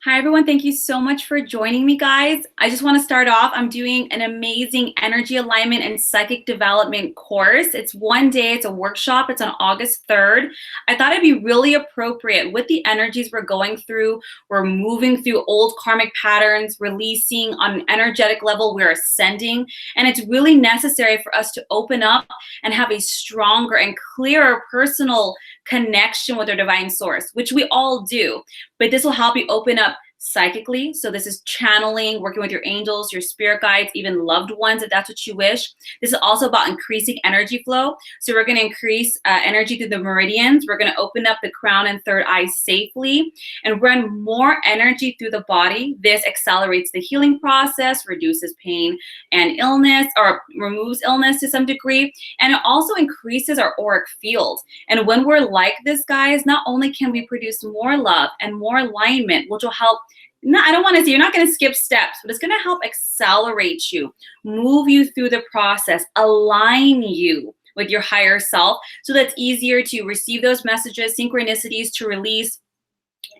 Hi, everyone. Thank you so much for joining me, guys. I just want to start off. I'm doing an amazing energy alignment and psychic development course. It's one day. It's a workshop. It's on August 3rd. I thought it'd be really appropriate with the energies we're going through. We're moving through old karmic patterns, releasing on an energetic level. We're ascending. And it's really necessary for us to open up and have a stronger and clearer personal connection with our divine source, which we all do. But this will help you open up psychically. So this is channeling, working with your angels, your spirit guides, even loved ones, if that's what you wish. This is also about increasing energy flow. So we're going to increase energy through the meridians. We're going to open up the crown and third eye safely and run more energy through the body. This accelerates the healing process, reduces pain and illness, or removes illness to some degree. And it also increases our auric field. And when we're like this, guys, not only can we produce more love and more alignment, which will help. No, I don't want to say you're not going to skip steps, but it's going to help accelerate you, move you through the process, align you with your higher self so that's easier to receive those messages, synchronicities to release.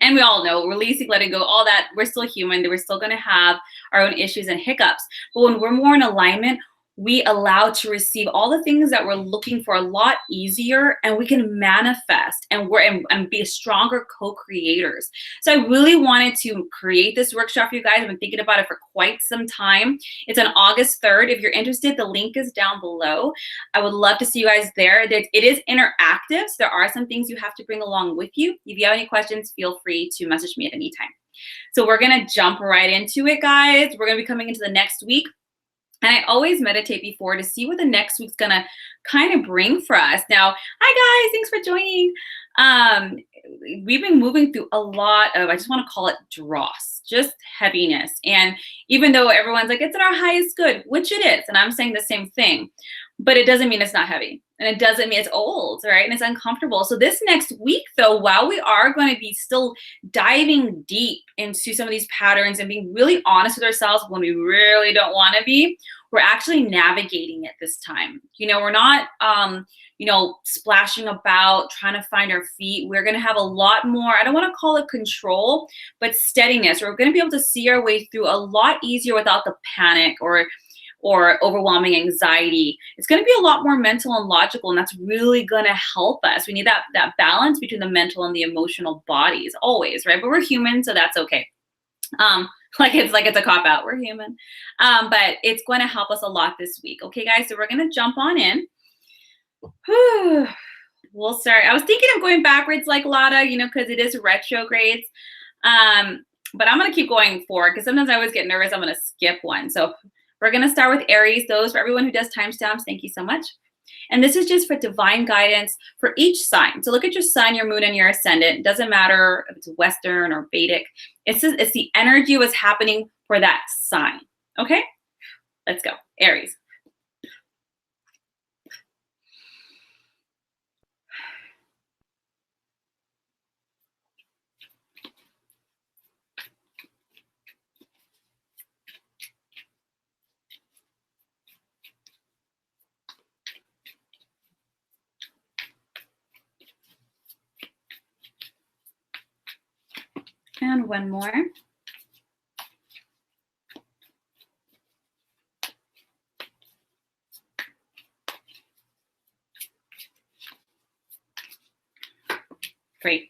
And we all know releasing, letting go, all that, we're still human. We're still going to have our own issues and hiccups. But when we're more in alignment, we allow to receive all the things that we're looking for a lot easier, and we can manifest and be stronger co-creators. So I really wanted to create this workshop for you guys. I've been thinking about it for quite some time. It's on August 3rd. If you're interested, the link is down below. I would love to see you guys there. It is interactive, so there are some things you have to bring along with you. If you have any questions, feel free to message me at any time. So we're gonna jump right into it, guys. We're gonna be coming into the next week. And I always meditate before to see what the next week's gonna kind of bring for us. Now, hi guys, thanks for joining. We've been moving through a lot of, I just want to call it dross, just heaviness. And even though everyone's like, it's in our highest good, which it is, and I'm saying the same thing, but it doesn't mean it's not heavy. And it doesn't mean it's old, right? And it's uncomfortable. So this next week, though, while we are going to be still diving deep into some of these patterns and being really honest with ourselves when we really don't want to be, we're actually navigating it this time. You know, we're not, splashing about, trying to find our feet. We're going to have a lot more, I don't want to call it control, but steadiness. We're going to be able to see our way through a lot easier without the panic or overwhelming anxiety. It's going to be a lot more mental and logical, and that's really going to help us. We need that balance between the mental and the emotional bodies always, right? But we're human, so that's okay. It's a cop-out. We're human. But it's going to help us a lot this week. Okay, guys, so we're going to jump on in. We'll start. I was thinking of going backwards like Lada, because it is retrogrades. But I'm going to keep going forward because sometimes I always get nervous. I'm going to skip one. So we're going to start with Aries. Those for everyone who does timestamps, thank you so much. And this is just for divine guidance for each sign. So look at your sun, your moon, and your ascendant. It doesn't matter if it's Western or Vedic. It's the energy of what's happening for that sign. Okay? Let's go. Aries. And one more. Great.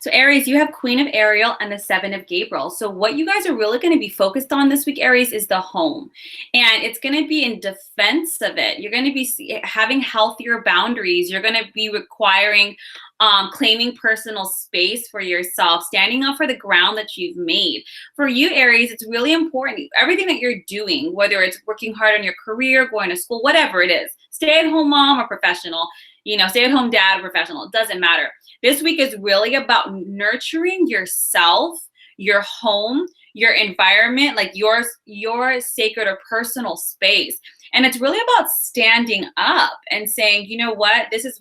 So Aries, you have Queen of Ariel and the Seven of Gabriel. So what you guys are really going to be focused on this week, Aries, is the home. And it's going to be in defense of it. You're going to be having healthier boundaries. You're going to be requiring claiming personal space for yourself, standing up for the ground that you've made. For you, Aries, it's really important. Everything that you're doing, whether it's working hard on your career, going to school, whatever it is, stay-at-home mom or professional, stay-at-home dad or professional, it doesn't matter. This week is really about nurturing yourself, your home, your environment, like your sacred or personal space. And it's really about standing up and saying, you know what, this is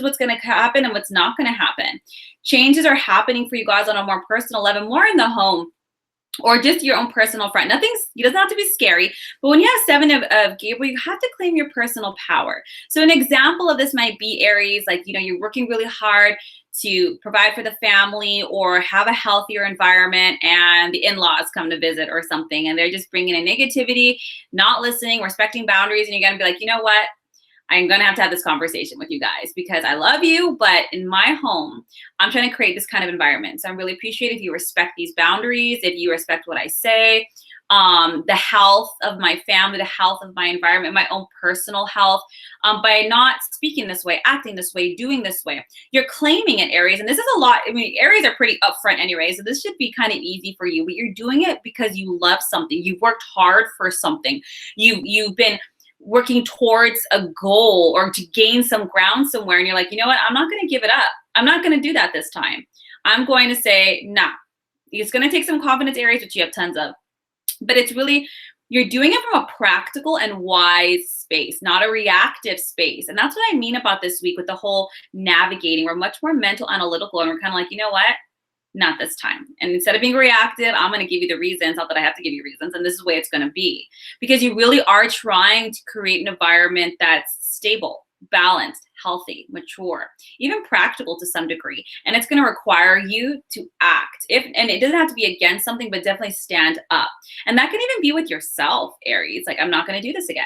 what's going to happen and what's not going to happen. Changes are happening for you guys on a more personal level, more in the home, or just your own personal front. It doesn't have to be scary, but when you have Seven of Gabriel, you have to claim your personal power. So an example of this might be Aries, you're working really hard to provide for the family or have a healthier environment, and the in-laws come to visit or something, and they're just bringing in negativity, not listening, respecting boundaries, and you're going to be like, you know what? I'm going to have this conversation with you guys because I love you, but in my home, I'm trying to create this kind of environment. So I really appreciate if you respect these boundaries, if you respect what I say, the health of my family, the health of my environment, my own personal health, by not speaking this way, acting this way, doing this way. You're claiming it, Aries, and this is a lot. I mean, Aries are pretty upfront anyway, so this should be kind of easy for you, but you're doing it because you love something. You've worked hard for something. You've been working towards a goal or to gain some ground somewhere, and you're like, you know what? I'm not going to give it up. I'm not going to do that this time. I'm going to say, nah. It's going to take some confidence, Aries, which you have tons of. But it's really, you're doing it from a practical and wise space, not a reactive space. And that's what I mean about this week with the whole navigating. We're much more mental, analytical, and we're kind of like, you know what? Not this time. And instead of being reactive, I'm going to give you the reasons. Not that I have to give you reasons. And this is the way it's going to be. Because you really are trying to create an environment that's stable, balanced, healthy, mature, even practical to some degree. And it's going to require you to act. And it doesn't have to be against something, but definitely stand up. And that can even be with yourself, Aries. Like, I'm not going to do this again.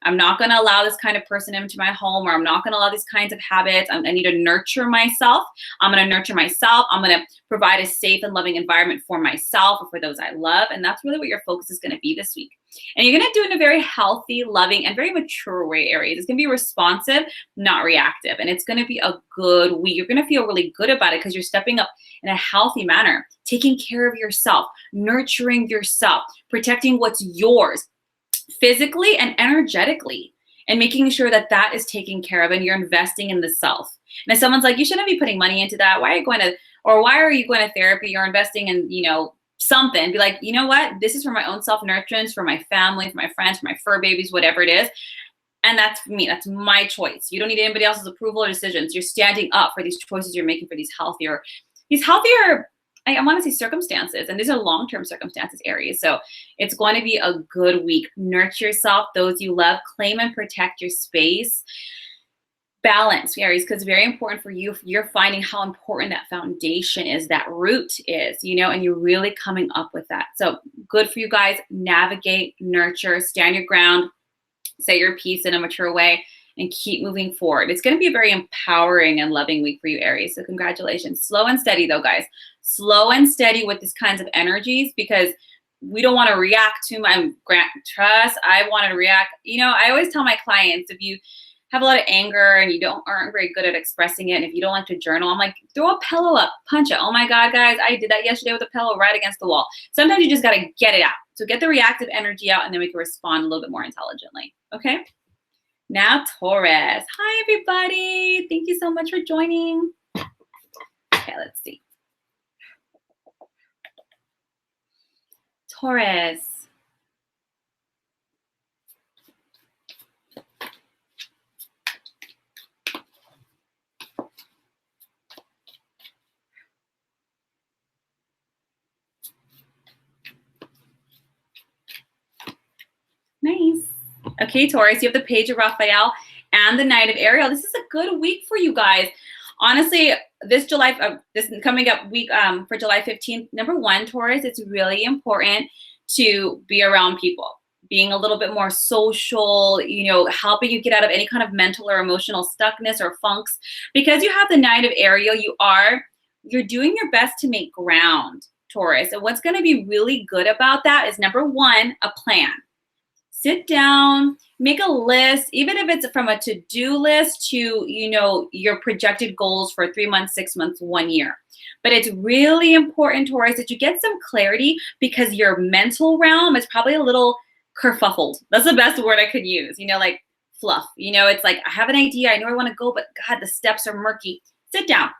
I'm not going to allow this kind of person into my home, or I'm not going to allow these kinds of habits. I need to nurture myself. I'm going to nurture myself. I'm going to provide a safe and loving environment for myself or for those I love. And that's really what your focus is going to be this week. And you're going to do it in a very healthy, loving, and very mature way, Aries. It's going to be responsive, not reactive. And it's going to be a good week. You're going to feel really good about it because you're stepping up in a healthy manner, taking care of yourself, nurturing yourself, protecting what's yours, physically and energetically, and making sure that that is taken care of, and you're investing in the self. And if someone's like, you shouldn't be putting money into that, why are you going to therapy? You're investing in, something. Be like, you know what? This is for my own self-nurturance, for my family, for my friends, for my fur babies, whatever it is. And that's me. That's my choice. You don't need anybody else's approval or decisions. You're standing up for these choices you're making for these healthier, I want to say circumstances, and these are long-term circumstances, Aries. So it's going to be a good week. Nurture yourself, those you love, claim and protect your space. Balance, Aries, because it's very important for you. You're finding how important that foundation is, that root is, and you're really coming up with that. So good for you guys. Navigate, nurture, stand your ground, say your piece in a mature way, and keep moving forward. It's going to be a very empowering and loving week for you, Aries. So congratulations. Slow and steady, though, guys. Slow and steady with these kinds of energies, because we don't want to react to my trust. I want to react. I always tell my clients, if you have a lot of anger and you aren't very good at expressing it, and if you don't like to journal, I'm like, throw a pillow up, punch it. Oh my God, guys, I did that yesterday with a pillow right against the wall. Sometimes you just got to get it out. So get the reactive energy out, and then we can respond a little bit more intelligently. Okay? Now, Taurus. Hi, everybody. Thank you so much for joining. Okay, let's see. Taurus. Nice. Okay, Taurus, you have the Page of Raphael and the Knight of Ariel. This is a good week for you guys. Honestly, this coming up week for July 15th, number one, Taurus, it's really important to be around people, being a little bit more social, helping you get out of any kind of mental or emotional stuckness or funks. Because you have the Knight of Ariel, you're doing your best to make ground, Taurus. And what's going to be really good about that is, number one, a plan. Sit down, make a list, even if it's from a to-do list to, your projected goals for 3 months, 6 months, 1 year. But it's really important, Taurus, that you get some clarity, because your mental realm is probably a little kerfuffled. That's the best word I could use, like fluff. It's like, I have an idea, I know I want to go, but God, the steps are murky. Sit down.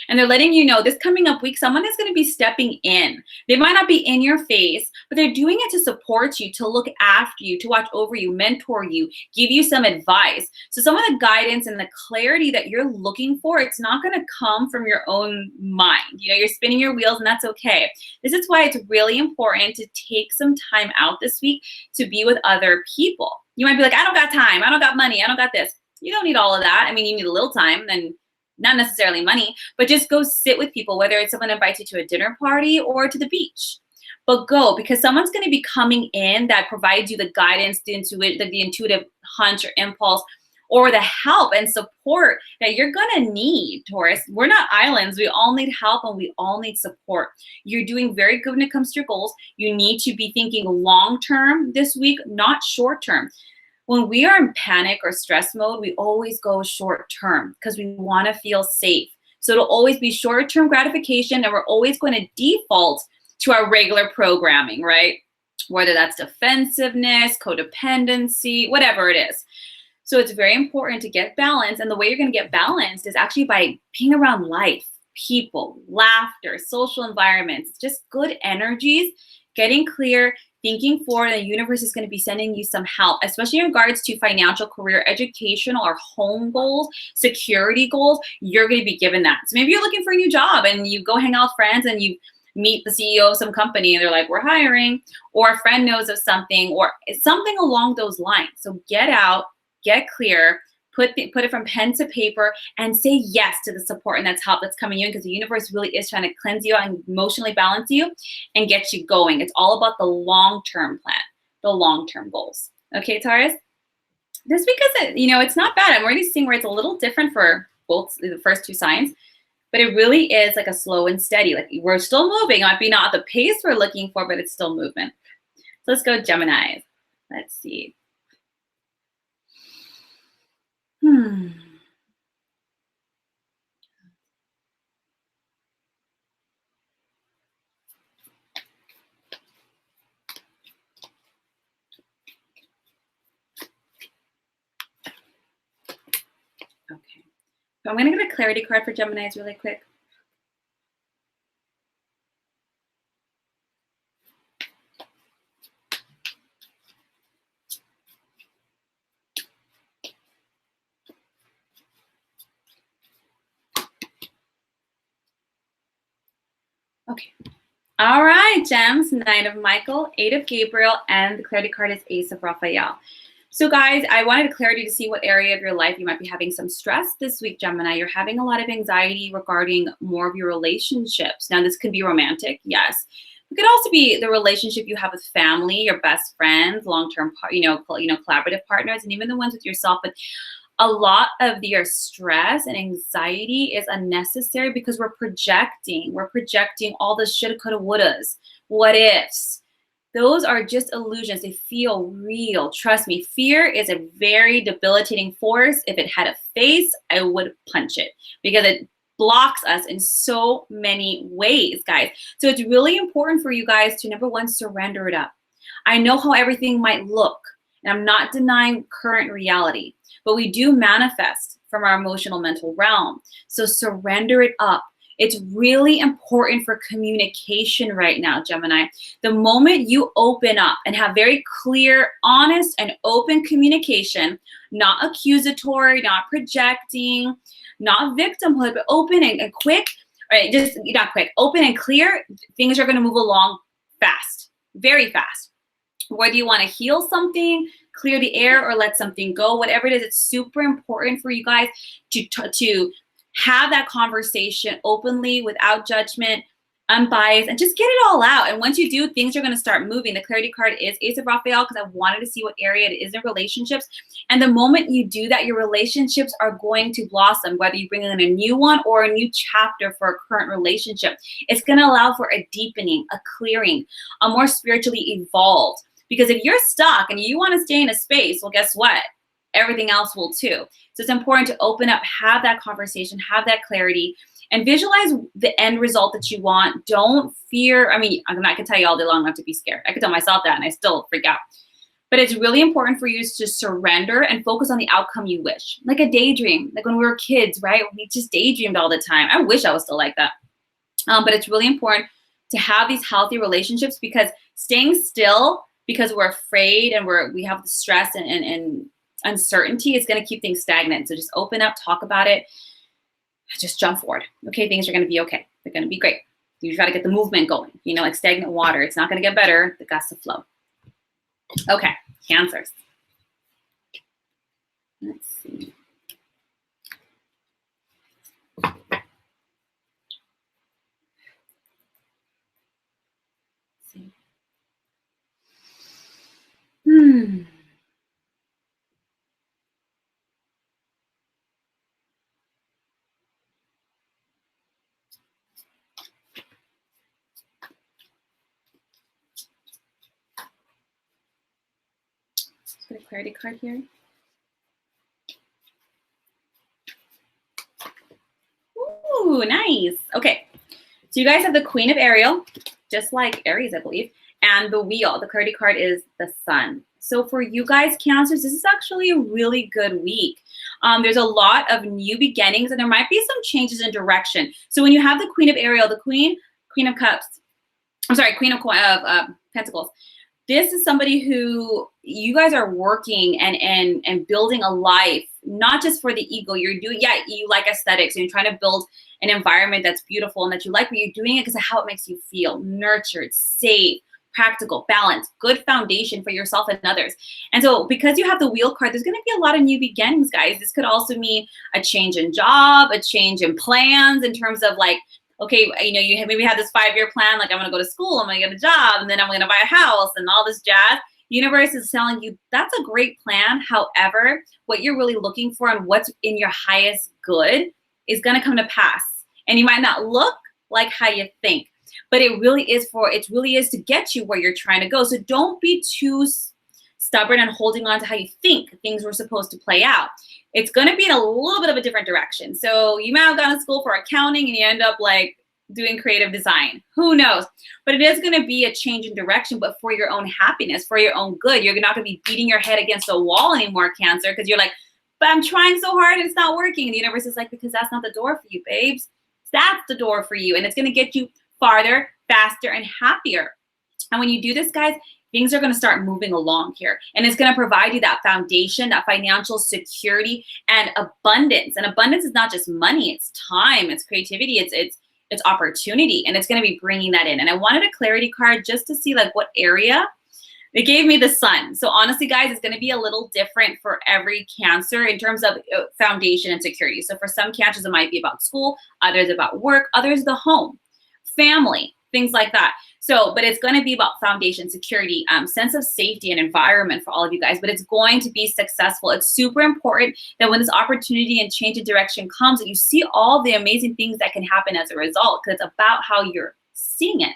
And they're letting you know this coming up week, someone is going to be stepping in. They might not be in your face, but they're doing it to support you, to look after you, to watch over you, mentor you, give you some advice. So some of the guidance and the clarity that you're looking for, it's not going to come from your own mind. You're spinning your wheels, and that's okay. This is why it's really important to take some time out this week to be with other people. You might be like, I don't got time, I don't got money, I don't got this. You don't need all of that. I mean, you need a little time, and not necessarily money, but just go sit with people, whether it's someone invites you to a dinner party or to the beach. But go, because someone's going to be coming in that provides you the guidance, the intuitive hunch or impulse, or the help and support that you're going to need, Taurus. We're not islands. We all need help and we all need support. You're doing very good when it comes to your goals. You need to be thinking long-term this week, not short-term. When we are in panic or stress mode, we always go short-term because we want to feel safe. So it'll always be short-term gratification, and we're always going to default to our regular programming, right? Whether that's defensiveness, codependency, whatever it is. So it's very important to get balanced. And the way you're going to get balanced is actually by being around life, people, laughter, social environments, just good energies, getting clear, thinking forward, and the universe is going to be sending you some help, especially in regards to financial, career, educational, or home goals, security goals. You're going to be given that. So maybe you're looking for a new job and you go hang out with friends and you meet the CEO of some company and they're like, we're hiring, or a friend knows of something, or something along those lines. So get out, get clear, put it from pen to paper, and say yes to the support and that's help that's coming in, because the universe really is trying to cleanse you and emotionally balance you and get you going. It's all about the long-term plan, the long-term goals. Okay, Taurus? This week is, it's not bad. I'm already seeing where it's a little different for both the first two signs, but it really is like a slow and steady. Like we're still moving. It might be not at the pace we're looking for, but it's still movement. So let's go Gemini. Let's see. Okay. So I'm going to get a clarity card for Geminis really quick. Okay. All right, Gems. Knight of Michael, Eight of Gabriel, and the clarity card is Ace of Raphael. So guys, I wanted clarity to see what area of your life you might be having some stress this week, Gemini. You're having a lot of anxiety regarding more of your relationships. Now, this could be romantic, yes. It could also be the relationship you have with family, your best friends, long-term, collaborative partners, and even the ones with yourself. But a lot of your stress and anxiety is unnecessary because we're projecting all the shoulda, coulda, wouldas, what ifs. Those are just illusions. They feel real. Trust me, fear is a very debilitating force. If it had a face, I would punch it because it blocks us in so many ways, guys. So it's really important for you guys to, number one, surrender it up. I know how everything might look, and I'm not denying current reality, but we do manifest from our emotional mental realm. So surrender it up. It's really important for communication right now, Gemini. The moment you open up and have very clear, honest, and open communication, not accusatory, not projecting, not victimhood, but open and quick, right? Just not quick, open and clear, things are going to move along fast, very fast. Whether you want to heal something, clear the air, or let something go, whatever it is, it's super important for you guys to have that conversation openly, without judgment, unbiased, and just get it all out. And once you do, things are going to start moving. The clarity card is Ace of Raphael because I wanted to see what area it is in relationships. And the moment you do that, your relationships are going to blossom, whether you bring in a new one or a new chapter for a current relationship. It's going to allow for a deepening, a clearing, a more spiritually evolved. Because if you're stuck and you want to stay in a space, well, guess what? Everything else will too. So it's important to open up, have that conversation, have that clarity, and visualize the end result that you want. Don't fear. I mean, I can tell you all day long not to be scared. I could tell myself that and I still freak out. But it's really important for you to surrender and focus on the outcome you wish. Like a daydream, like when we were kids, right? We just daydreamed all the time. I wish I was still like that. But it's really important to have these healthy relationships, because staying still because we're afraid and we have the stress and uncertainty is going to keep things stagnant. So just open up, talk about it, just jump forward. Okay, things are going to be okay. They're going to be great. You got to get the movement going. Like stagnant water. It's not going to get better. It got to flow. Okay, Cancers. Let's see. Get a clarity card here. Ooh, nice. Okay. So you guys have the Queen of Ariel, just like Aries, I believe, and the Wheel. The clarity card is the Sun. So for you guys, Cancers, this is actually a really good week. There's a lot of new beginnings, and there might be some changes in direction. So when you have the Queen of Ariel, the Queen of Cups, Queen of Pentacles, this is somebody who you guys are working and building a life, not just for the ego. You're doing, yeah, you like aesthetics and you're trying to build an environment that's beautiful and that you like, but you're doing it because of how it makes you feel, nurtured, safe, practical, balanced, good foundation for yourself and others. And so because you have the Wheel card, there's going to be a lot of new beginnings, guys. This could also mean a change in job, a change in plans in terms of like, okay, you know, you maybe have this 5-year plan, like I'm going to go to school, I'm going to get a job, and then I'm going to buy a house and all this jazz. Universe is telling you that's a great plan. However, what you're really looking for and what's in your highest good is going to come to pass. And you might not look like how you think, but it really is to get you where you're trying to go. So don't be too stubborn and holding on to how you think things were supposed to play out. It's going to be in a little bit of a different direction. So you might have gone to school for accounting and you end up like doing creative design. Who knows? But it is going to be a change in direction, but for your own happiness, for your own good. You're not going to be beating your head against a wall anymore, Cancer, because you're like, but I'm trying so hard and it's not working. And the universe is like, because that's not the door for you, babes. That's the door for you. And it's going to get you farther, faster, and happier. And when you do this, guys, things are going to start moving along here. And it's going to provide you that foundation, that financial security and abundance. And abundance is not just money, it's time, it's creativity, it's opportunity. And it's going to be bringing that in. And I wanted a clarity card just to see like what area. It gave me the Sun. So honestly, guys, it's going to be a little different for every Cancer in terms of foundation and security. So for some Cancers, it might be about school, others about work, others the home, family, things like that. So, but it's going to be about foundation, security, sense of safety and environment for all of you guys, but it's going to be successful. It's super important that when this opportunity and change of direction comes, that you see all the amazing things that can happen as a result, because it's about how you're seeing it.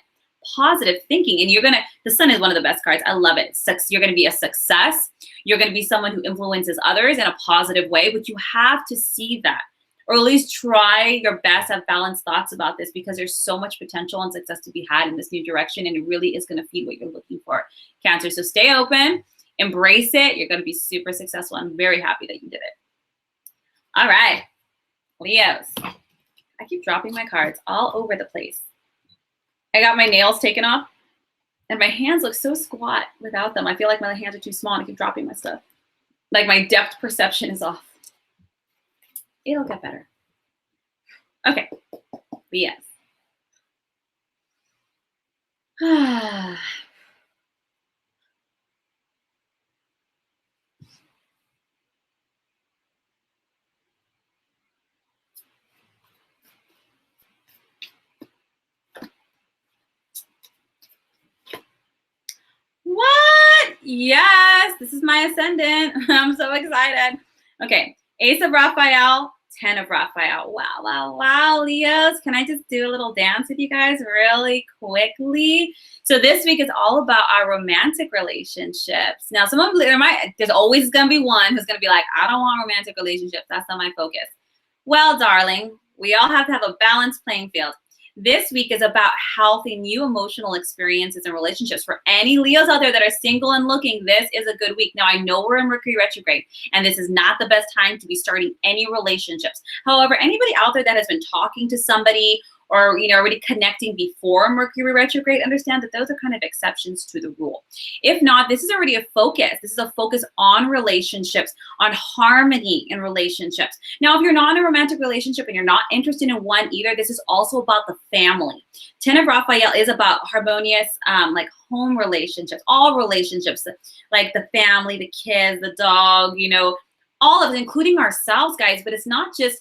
Positive thinking. And the Sun is one of the best cards. I love it. You're going to be a success. You're going to be someone who influences others in a positive way, but you have to see that. Or at least try your best to have balanced thoughts about this, because there's so much potential and success to be had in this new direction, and it really is going to feed what you're looking for, Cancer. So stay open, embrace it. You're going to be super successful. I'm very happy that you did it. All right, Leos. I keep dropping my cards all over the place. I got my nails taken off, and my hands look so squat without them. I feel like my hands are too small, and I keep dropping my stuff. Like my depth perception is off. It'll get better. Okay. But yes. What? Yes. This is my ascendant. I'm so excited. Okay. Ace of Raphael, 10 of Raphael. Wow, wow, wow, Leos. Can I just do a little dance with you guys really quickly? So this week is all about our romantic relationships. Now, there's always going to be one who's going to be like, I don't want romantic relationships. That's not my focus. Well, darling, we all have to have a balanced playing field. This week is about healthy new emotional experiences and relationships. For any Leos out there that are single and looking, this is a good week. Now, I know we're in Mercury retrograde, and this is not the best time to be starting any relationships. However, anybody out there that has been talking to somebody or already connecting before Mercury retrograde, understand that those are kind of exceptions to the rule. If not, this is already a focus. This is a focus on relationships, on harmony in relationships. Now, if you're not in a romantic relationship and you're not interested in one either, this is also about the family. 10 of Raphael is about harmonious, like home relationships, all relationships, like the family, the kids, the dog, all of it, including ourselves, guys. But it's not just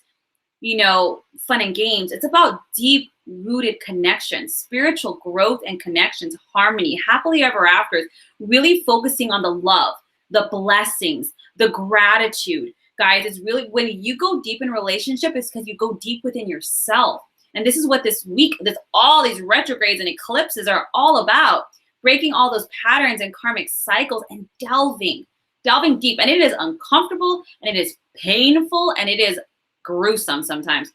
fun and games. It's about deep rooted connections, spiritual growth and connections, harmony, happily ever afters, really focusing on the love, the blessings, the gratitude. Guys, it's really, when you go deep in relationship, it's because you go deep within yourself. And this is what this week, all these retrogrades and eclipses are all about, breaking all those patterns and karmic cycles and delving delving deep, and it is uncomfortable, and it is painful, and it is gruesome sometimes.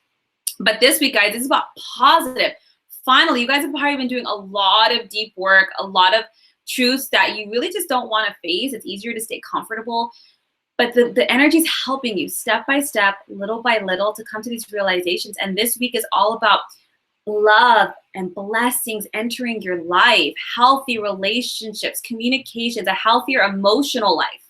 But this week, guys, this is about positive. Finally, you guys have probably been doing a lot of deep work, a lot of truths that you really just don't want to face. It's easier to stay comfortable. But the energy is helping you step by step, little by little, to come to these realizations. And this week is all about love and blessings entering your life, healthy relationships, communications, a healthier emotional life.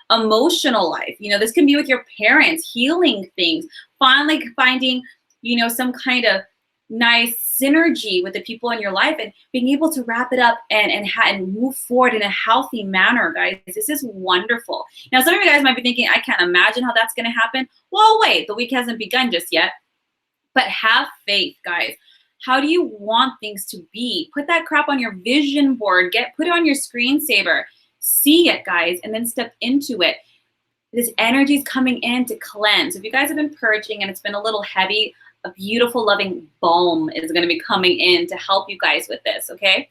Emotional life. You know, this can be with your parents, healing things, finally finding, you know, some kind of nice synergy with the people in your life and being able to wrap it up and move forward in a healthy manner, guys. This is wonderful. Now, some of you guys might be thinking, I can't imagine how that's going to happen. Well, wait, the week hasn't begun just yet. But have faith, guys. How do you want things to be? Put that crap on your vision board. Put it on your screensaver. See it, guys, and then step into it. This energy is coming in to cleanse. If you guys have been purging and it's been a little heavy, a beautiful, loving balm is going to be coming in to help you guys with this, okay?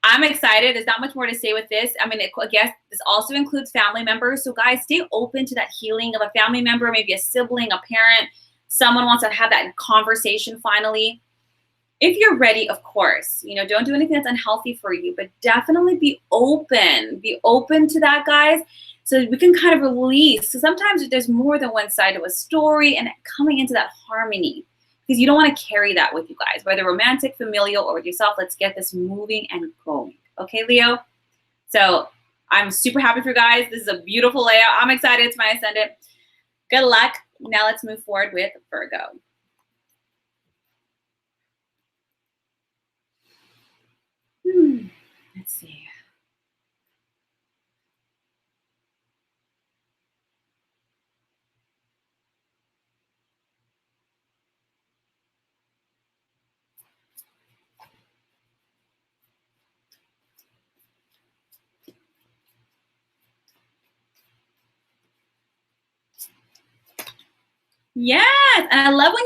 I'm excited. There's not much more to say with this. I mean, I guess this also includes family members. So, guys, stay open to that healing of a family member, maybe a sibling, a parent. Someone wants to have that conversation finally. If you're ready, of course, you know, don't do anything that's unhealthy for you, but definitely be open. Be open to that, guys, so we can kind of release. So sometimes there's more than one side of a story, and coming into that harmony, because you don't want to carry that with you guys, whether romantic, familial, or with yourself. Let's get this moving and going. Okay, Leo? So I'm super happy for you guys. This is a beautiful layout. I'm excited. It's my ascendant. Good luck. Now let's move forward with Virgo. Let's see. Yes, and I love when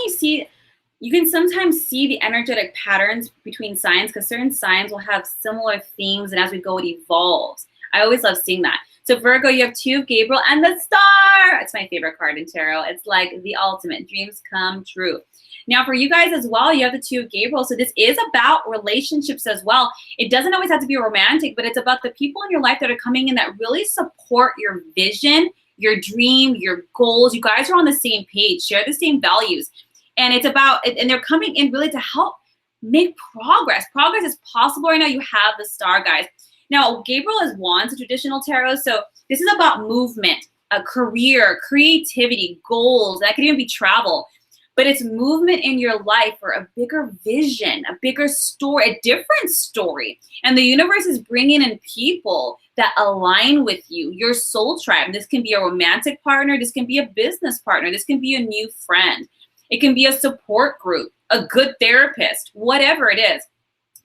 you can sometimes see the energetic patterns between signs, because certain signs will have similar themes, and as we go, it evolves. I always love seeing that. So Virgo, you have 2 of Gabriel and the Star. It's my favorite card in tarot. It's like the ultimate. Dreams come true. Now for you guys as well, you have the 2 of Gabriel. So this is about relationships as well. It doesn't always have to be romantic, but it's about the people in your life that are coming in that really support your vision, your dream, your goals. You guys are on the same page, share the same values. And it's about, and they're coming in really to help make progress. Progress is possible right now. You have the Star, guys. Now, Gabriel is Wands, a traditional tarot. So this is about movement, a career, creativity, goals. That could even be travel. But it's movement in your life for a bigger vision, a bigger story, a different story. And the universe is bringing in people that align with you, your soul tribe. This can be a romantic partner. This can be a business partner. This can be a new friend. It can be a support group, a good therapist, whatever it is.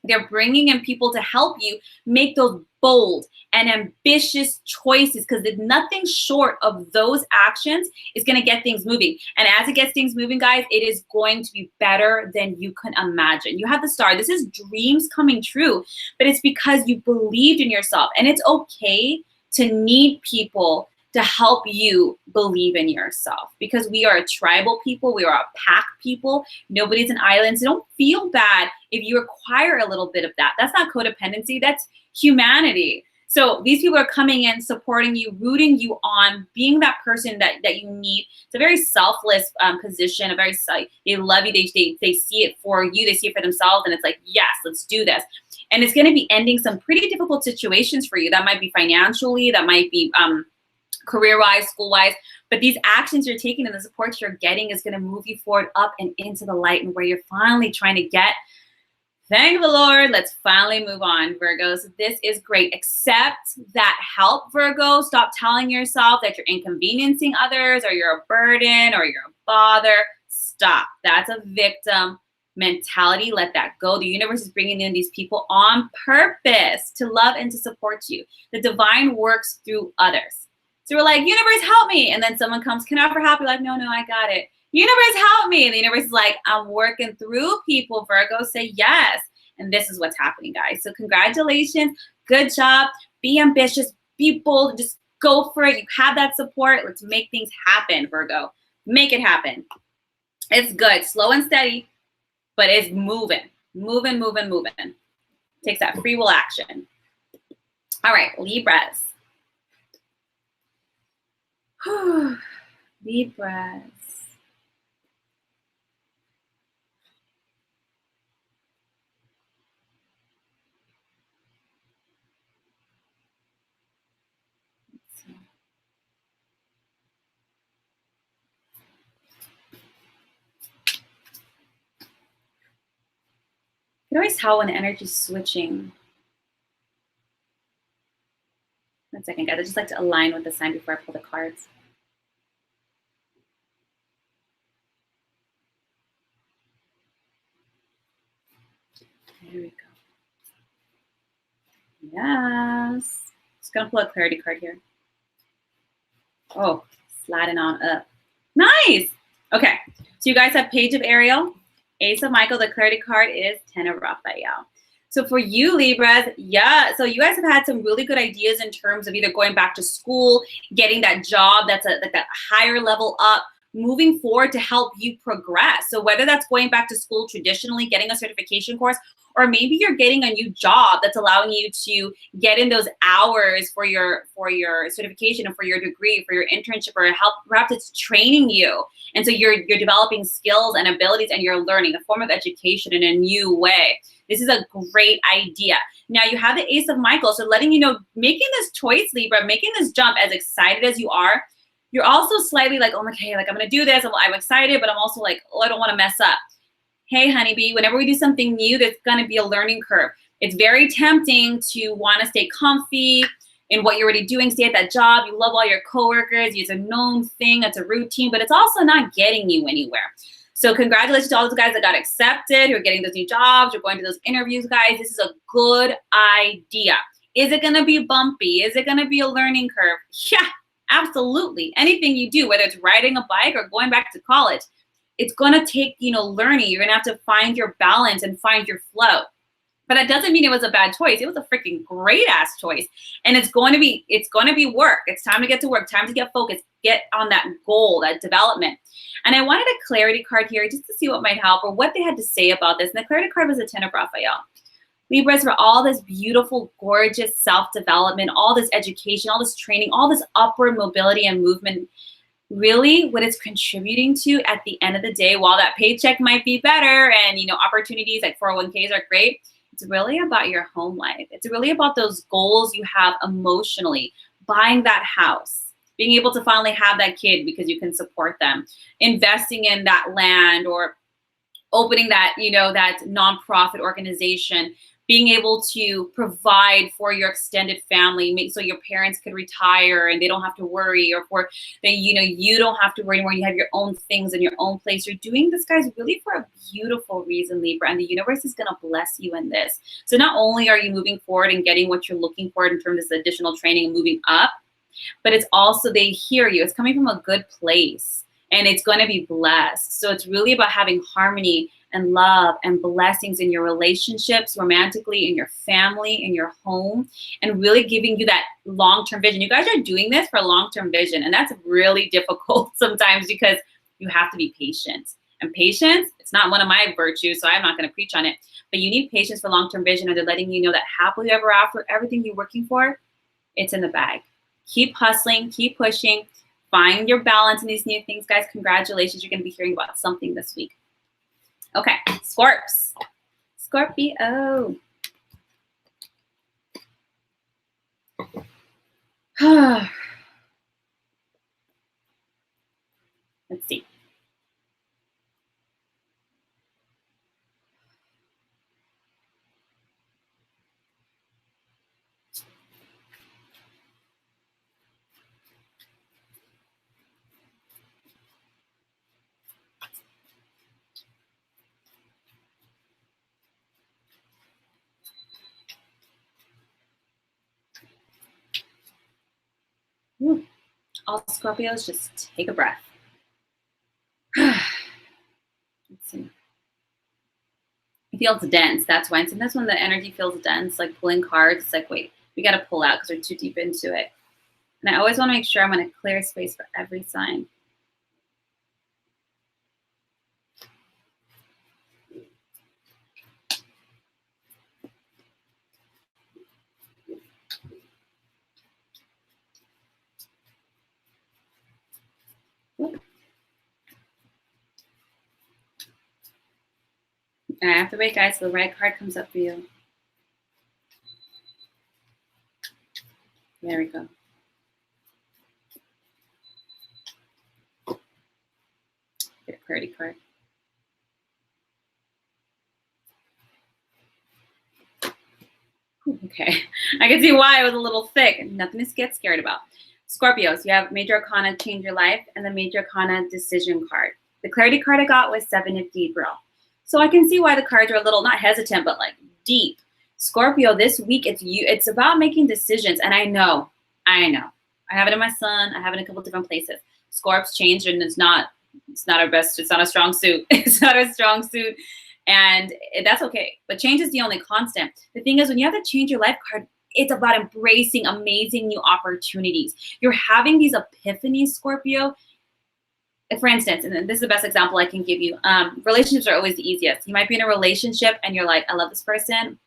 They're bringing in people to help you make those bold and ambitious choices, because nothing short of those actions is going to get things moving. And as it gets things moving, guys, it is going to be better than you can imagine. You have the Star. This is dreams coming true, but it's because you believed in yourself. And it's okay to need people to help you believe in yourself, because we are a tribal people. We are a pack people. Nobody's an island. So don't feel bad if you require a little bit of that. That's not codependency. That's humanity. So these people are coming in, supporting you, rooting you on, being that person that you need. It's a very selfless position. They love you. They see it for you. They see it for themselves. And it's like, yes, let's do this. And it's going to be ending some pretty difficult situations for you. That might be financially. That might be career-wise, school-wise, but these actions you're taking and the support you're getting is going to move you forward up and into the light, and where you're finally trying to get. Thank the Lord. Let's finally move on, Virgo. So this is great. Accept that help, Virgo. Stop telling yourself that you're inconveniencing others, or you're a burden, or you're a bother. Stop. That's a victim mentality. Let that go. The universe is bringing in these people on purpose to love and to support you. The divine works through others. So we're like, universe, help me. And then someone comes, can I ever help you? Like, no, I got it. Universe, help me. And the universe is like, I'm working through people, Virgo. Say yes. And this is what's happening, guys. So congratulations. Good job. Be ambitious. Be bold. Just go for it. You have that support. Let's make things happen, Virgo. Make it happen. It's good. Slow and steady, but it's moving. Moving. Takes that free will action. All right, Libras. Libras. You can always tell when the energy's switching. 1 second, guys. I just like to align with the sign before I pull the cards. There we go. Yes. Just gonna pull a clarity card here. Oh, sliding on up. Nice. Okay. So you guys have Page of Ariel, Ace of Michael. The clarity card is Ten of Raphael. So for you, Libras, yeah. So you guys have had some really good ideas in terms of either going back to school, getting that job that's like that higher level up, moving forward to help you progress. So whether that's going back to school traditionally, getting a certification course, or maybe you're getting a new job that's allowing you to get in those hours for your certification and for your degree, for your internship, or help, perhaps it's training you. And so you're developing skills and abilities, and you're learning a form of education in a new way. This is a great idea. Now you have the Ace of Michael, so letting you know, making this choice, Libra, making this jump, as excited as you are, you're also slightly like, oh, okay, like I'm gonna do this. I'm excited, but I'm also like, oh, I don't want to mess up. Hey, honeybee, whenever we do something new, there's gonna be a learning curve. It's very tempting to want to stay comfy in what you're already doing, stay at that job. You love all your coworkers. It's a known thing. It's a routine, but it's also not getting you anywhere. So congratulations to all those guys that got accepted, who are getting those new jobs, who are going to those interviews, guys. This is a good idea. Is it gonna be bumpy? Is it gonna be a learning curve? Yeah, absolutely. Anything you do, whether it's riding a bike or going back to college, it's gonna take, learning. You're gonna have to find your balance and find your flow. But that doesn't mean it was a bad choice. It was a freaking great ass choice. And it's going to be work. It's time to get to work, time to get focused, get on that goal, that development. And I wanted a clarity card here just to see what might help or what they had to say about this. And the clarity card was the Ten of Raphael. Libras, for all this beautiful, gorgeous self-development, all this education, all this training, all this upward mobility and movement, really what it's contributing to at the end of the day, while that paycheck might be better and, opportunities like 401ks are great, it's really about your home life. It's really about those goals you have emotionally, buying that house, being able to finally have that kid because you can support them, investing in that land, or opening that, that nonprofit organization, being able to provide for your extended family, so your parents could retire and they don't have to worry, or for that, you don't have to worry anymore. You have your own things in your own place. You're doing this, guys, really for a beautiful reason, Libra, and the universe is going to bless you in this. So not only are you moving forward and getting what you're looking for in terms of this additional training and moving up, but it's also, they hear you. It's coming from a good place and it's going to be blessed. So it's really about having harmony and love and blessings in your relationships, romantically, in your family, in your home, and really giving you that long-term vision. You guys are doing this for a long-term vision, and that's really difficult sometimes because you have to be patient. And patience, it's not one of my virtues, so I'm not going to preach on it, but you need patience for long-term vision, and they're letting you know that happily ever after, everything you're working for, it's in the bag. Keep hustling, keep pushing, find your balance in these new things, guys. Congratulations, you're going to be hearing about something this week. Okay, Scorps. Scorpio. Let's see. All Scorpios, just take a breath. Let's see. It feels dense. That's why. And sometimes when the energy feels dense, like pulling cards, it's like, wait, we got to pull out because we're too deep into it. And I always want to make sure I'm going to clear space for every sign. And I have to wait, guys, so the right card comes up for you. There we go. Get a clarity card. Okay, I can see why it was a little thick. Nothing to get scared about. Scorpios, you have Major Arcana, Change Your Life, and the Major Arcana, Decision card. The clarity card I got was 7 of Gabriel. So I can see why the cards are a little, not hesitant, but like deep. Scorpio, this week, it's about making decisions. And I know. I have it in my sun. I have it in a couple different places. Scorp's changed, and it's not our best, it's not a strong suit. It's not a strong suit. And that's okay. But change is the only constant. The thing is, when you have the Change Your Life card, it's about embracing amazing new opportunities. You're having these epiphanies, Scorpio. For instance, and this is the best example I can give you. Relationships are always the easiest. You might be in a relationship and you're like, I love this person,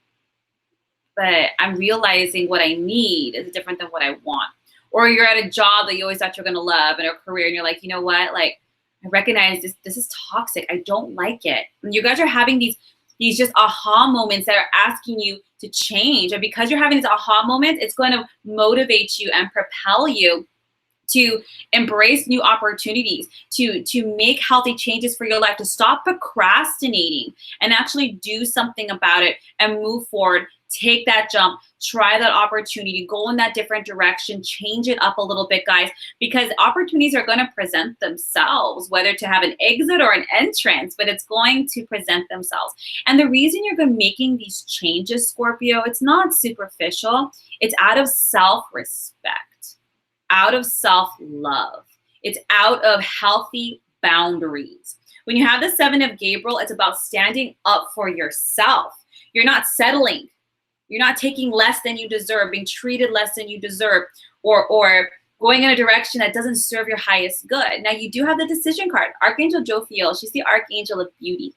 but I'm realizing what I need is different than what I want. Or you're at a job that you always thought you're going to love, and a career, and you're like, you know what? Like, I recognize this is toxic. I don't like it. And you guys are having these just aha moments that are asking you to change. And because you're having these aha moments, it's going to motivate you and propel you to embrace new opportunities, to make healthy changes for your life, to stop procrastinating and actually do something about it and move forward. Take that jump, try that opportunity, go in that different direction, change it up a little bit, guys, because opportunities are going to present themselves, whether to have an exit or an entrance, but it's going to present themselves. And the reason you're going to be making these changes, Scorpio, it's not superficial. It's out of self-respect, out of self-love. It's out of healthy boundaries. When you have the 7 of Gabriel, it's about standing up for yourself. You're not settling. You're not taking less than you deserve, being treated less than you deserve, or going in a direction that doesn't serve your highest good. Now, you do have the Decision card. Archangel Jophiel, she's the Archangel of Beauty.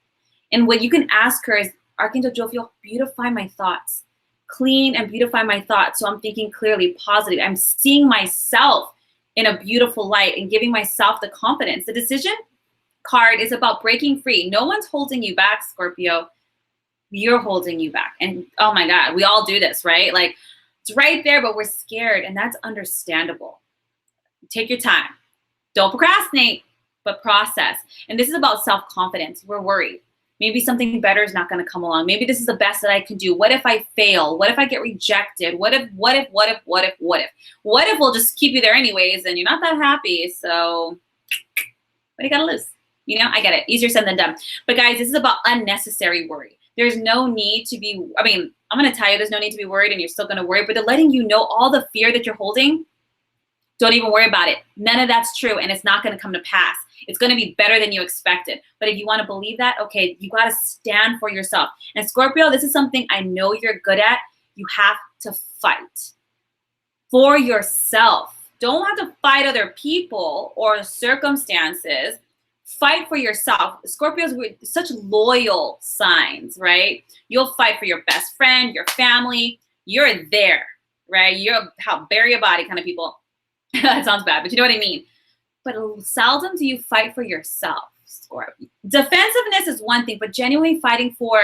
And what you can ask her is, Archangel Jophiel, beautify my thoughts. Clean and beautify my thoughts so I'm thinking clearly, positive. I'm seeing myself in a beautiful light and giving myself the confidence. The Decision card is about breaking free. No one's holding you back, Scorpio. You're holding you back. And oh my God, we all do this, right? Like, it's right there, but we're scared, and that's understandable. Take your time. Don't procrastinate, but process. And this is about self-confidence. We're worried. Maybe something better is not going to come along. Maybe this is the best that I can do. What if I fail? What if I get rejected? What if we'll just keep you there anyways and you're not that happy? So what do you got to lose? You know, I get it. Easier said than done. But guys, this is about unnecessary worry. There's no need to be, I'm going to tell you there's no need to be worried, and you're still going to worry, but they're letting you know all the fear that you're holding, don't even worry about it. None of that's true, and it's not going to come to pass. It's going to be better than you expected. But if you want to believe that, okay, you got to stand for yourself. And Scorpio, this is something I know you're good at. You have to fight for yourself. Don't have to fight other people or circumstances. Fight for yourself. Scorpios were such loyal signs, right? You'll fight for your best friend, your family. You're there, right? You're how bury a body kind of people. That sounds bad, but you know what I mean. But seldom do you fight for yourself, Scorpio. Defensiveness is one thing, but genuinely fighting for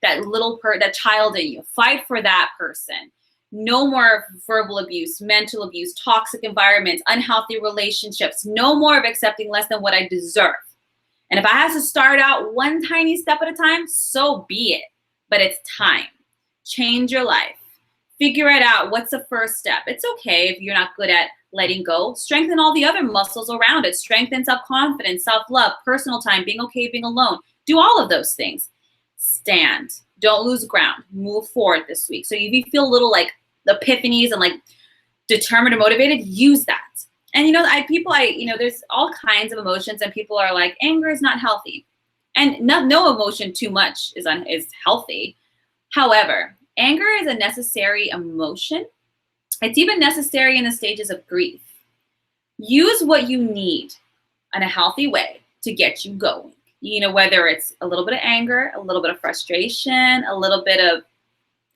that that child in you. Fight for that person. No more verbal abuse, mental abuse, toxic environments, unhealthy relationships. No more of accepting less than what I deserve. And if I have to start out one tiny step at a time, so be it. But it's time. Change your life. Figure it out. What's the first step? It's okay if you're not good at letting go. Strengthen all the other muscles around it. Strengthen self-confidence, self-love, personal time, being okay, being alone. Do all of those things. Stand. Don't lose ground. Move forward this week. So if you feel a little like epiphanies and like determined or motivated, use that. And there's all kinds of emotions, and people are like, anger is not healthy. And no emotion too much is healthy. However, anger is a necessary emotion It's even necessary in the stages of grief. Use what you need in a healthy way to get you going. You know, whether it's a little bit of anger, a little bit of frustration, a little bit of,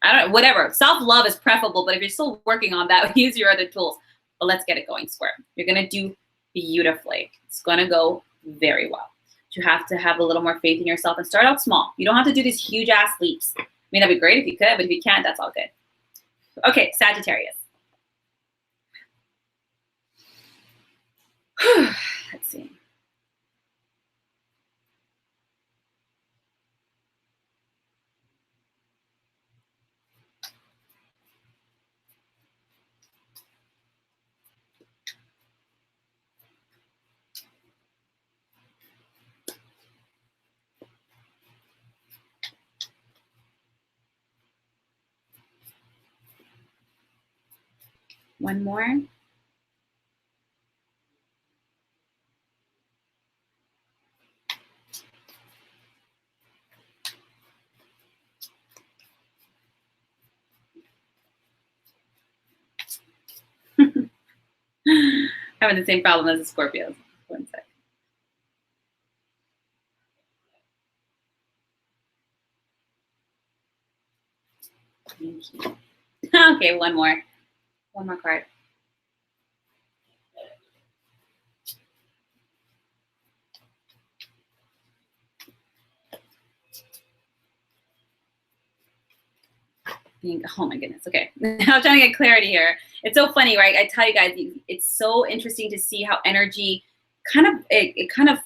I don't know, whatever. Self-love is preferable, but if you're still working on that, use your other tools. But let's get it going, Square. You're going to do beautifully. It's going to go very well. You have to have a little more faith in yourself and start out small. You don't have to do these huge ass leaps. I mean, that'd be great if you could, but if you can't, that's all good. Okay, Sagittarius. Let's see. One more. Having the same problem as the Scorpios. One sec. Thank you. Okay, one more. One more card. Oh my goodness. Okay. I'm trying to get clarity here. It's so funny, right? I tell you guys, it's so interesting to see how energy kind of